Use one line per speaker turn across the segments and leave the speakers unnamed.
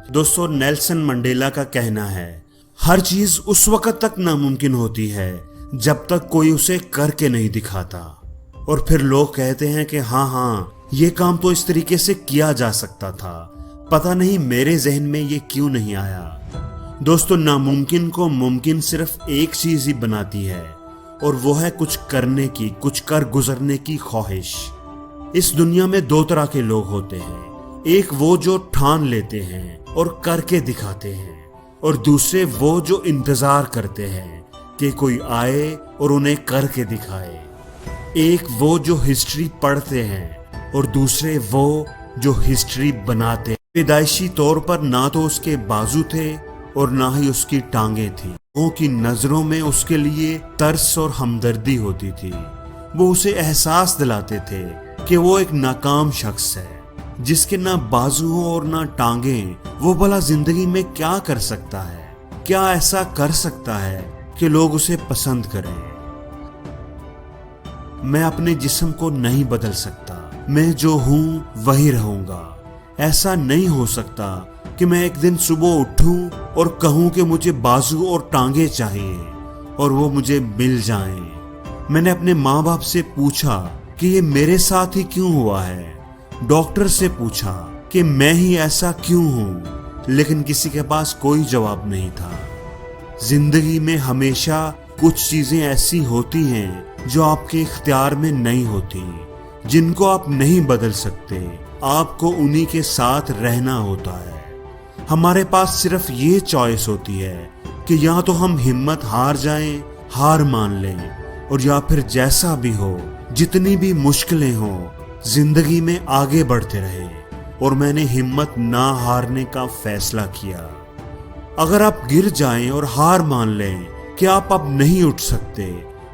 दोस्तों, Nelson Mandela का कहना है, हर चीज उस वक्त तक नामुमकिन होती है जब तक कोई उसे करके नहीं दिखाता। और फिर लोग कहते हैं कि हाँ, ये काम तो इस तरीके से किया जा सकता था, पता नहीं मेरे जहन में ये क्यों नहीं आया। दोस्तों, नामुमकिन को मुमकिन सिर्फ एक चीज ही बनाती है, और वो है कुछ करने की, कुछ कर गुजरने की ख्वाहिश। इस दुनिया में दो तरह के लोग होते हैं, एक वो जो ठान लेते हैं और करके दिखाते हैं, और दूसरे वो जो इंतजार करते हैं कि कोई आए और उन्हें करके दिखाए। एक वो जो हिस्ट्री पढ़ते हैं और दूसरे वो जो हिस्ट्री बनाते हैं। पैदाइशी तौर पर ना तो उसके बाजू थे और ना ही उसकी टांगें थी। लोगों की नजरों में उसके लिए तरस और हमदर्दी होती थी। वो उसे एहसास दिलाते थे कि वो एक नाकाम शख्स है, जिसके ना बाजू हो और ना टांगें। वो भला जिंदगी में क्या कर सकता है, क्या ऐसा कर सकता है कि लोग उसे पसंद करें। मैं अपने जिस्म को नहीं बदल सकता, मैं जो हूं वही रहूंगा। ऐसा नहीं हो सकता कि मैं एक दिन सुबह उठूं और कहूं कि मुझे बाजू और टांगे चाहिए और वो मुझे मिल जाएं। मैंने अपने माँ बाप से पूछा कि ये मेरे साथ ही क्यों हुआ है, डॉक्टर से पूछा कि मैं ही ऐसा क्यों हूं, लेकिन किसी के पास कोई जवाब नहीं था। जिंदगी में हमेशा कुछ चीजें ऐसी होती हैं जो आपके इख्तियार में नहीं होती, जिनको आप नहीं बदल सकते। आपको उन्हीं के साथ रहना होता है। हमारे पास सिर्फ ये चॉइस होती है कि या तो हम हिम्मत हार जाएं, हार मान लें, और या फिर जैसा भी हो, जितनी भी मुश्किलें हो, जिंदगी में आगे बढ़ते रहे। और मैंने हिम्मत ना हारने का फैसला किया। अगर आप गिर जाएं और हार मान लें कि आप अब नहीं उठ सकते,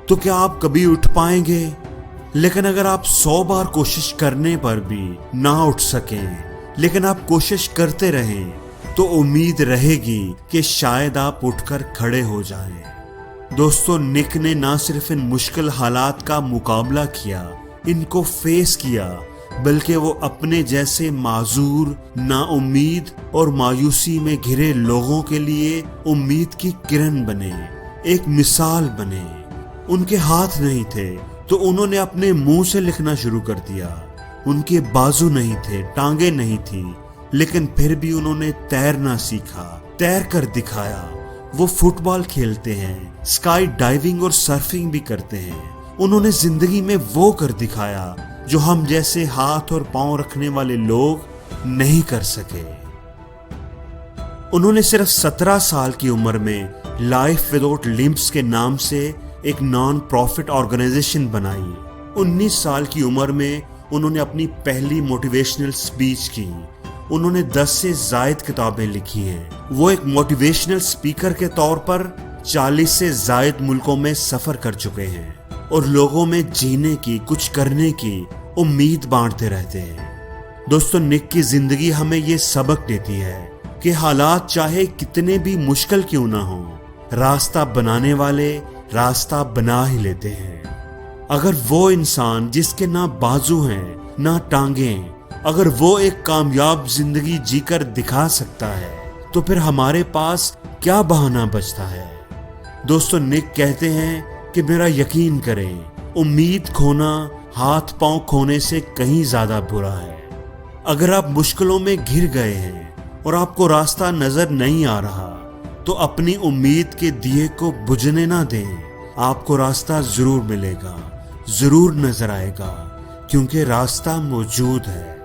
तो क्या आप कभी उठ पाएंगे? लेकिन अगर आप 100 बार कोशिश करने पर भी ना उठ सकें, लेकिन आप कोशिश करते रहें, तो उम्मीद रहेगी कि शायद आप उठकर खड़े हो जाएं। दोस्तों, निक ने ना सिर्फ इन मुश्किल हालात का मुकाबला किया, इनको फेस किया, बल्कि वो अपने जैसे माजूर, नाउम्मीद और मायूसी में घिरे लोगों के लिए उम्मीद की किरण बने, एक मिसाल बने। उनके हाथ नहीं थे तो उन्होंने अपने मुंह से लिखना शुरू कर दिया। उनके बाजू नहीं थे, टांगे नहीं थी, लेकिन फिर भी उन्होंने तैरना सीखा, तैर कर दिखाया। वो फुटबॉल खेलते हैं, स्काई डाइविंग और सर्फिंग भी करते हैं। उन्होंने जिंदगी में वो कर दिखाया जो हम जैसे हाथ और पांव रखने वाले लोग नहीं कर सके। उन्होंने सिर्फ 17 साल की उम्र में लाइफ विदाउट लिम्ब्स के नाम से एक नॉन प्रॉफिट ऑर्गेनाइजेशन बनाई। 19 साल की उम्र में उन्होंने अपनी पहली मोटिवेशनल स्पीच की। उन्होंने 10 से ज़ायद किताबें लिखी हैं। वो एक मोटिवेशनल स्पीकर के तौर पर 40 से ज़ायद मुल्कों में सफर कर चुके हैं और लोगों में जीने की, कुछ करने की उम्मीद बांटते रहते हैं। दोस्तों, निक की जिंदगी हमें ये सबक देती है कि हालात चाहे कितने भी मुश्किल क्यों ना हो, रास्ता बनाने वाले रास्ता बना ही लेते हैं। अगर वो इंसान जिसके ना बाजू हैं ना टांगें, अगर वो एक कामयाब जिंदगी जीकर दिखा सकता है, तो फिर हमारे पास क्या बहाना बचता है। दोस्तों, निक कहते हैं कि मेरा यकीन करें, उम्मीद खोना हाथ पांव खोने से कहीं ज्यादा बुरा है। अगर आप मुश्किलों में घिर गए हैं और आपको रास्ता नजर नहीं आ रहा, तो अपनी उम्मीद के दिए को बुझने ना दें। आपको रास्ता जरूर मिलेगा, जरूर नजर आएगा, क्योंकि रास्ता मौजूद है।